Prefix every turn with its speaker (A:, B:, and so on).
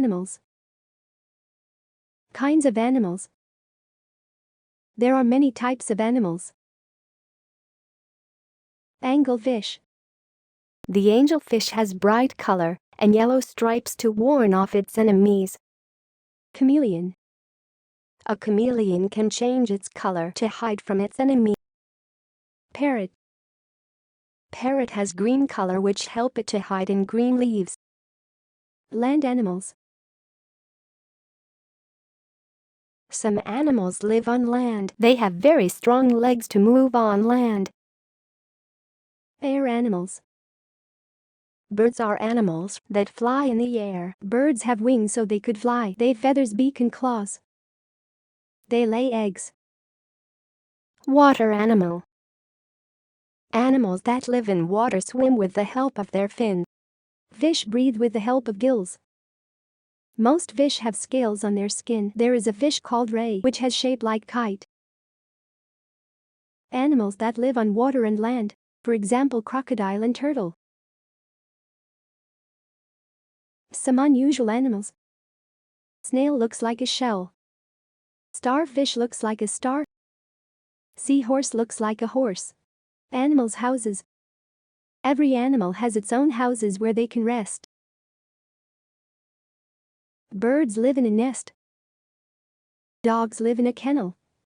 A: animals. Kinds of animals. There are many types of animals. Anglefish. The angelfish has bright color and yellow stripes to warn off its enemies. Chameleon. A chameleon can change its color to hide from its enemy. Parrot. Parrot has green color which help it to hide in green leaves. Land animals. Some animals live on land. They have very strong legs to move on land. Air animals. Birds are animals that fly in the air. Birds have wings so they could fly. They have feathers, beak and claws. They lay eggs. Water animal. Animals that live in water swim with the help of their fins. Fish breathe with the help of gills. Most fish have scales on their skin. There is a fish called ray which has shape like kite. Animals that live on water and land, for example crocodile and turtle. Some unusual animals. Snail looks like a shell. Starfish looks like a star. Seahorse looks like a horse. Animals' houses. Every animal has its own houses where they can rest. Birds live in a nest. Dogs live in a kennel.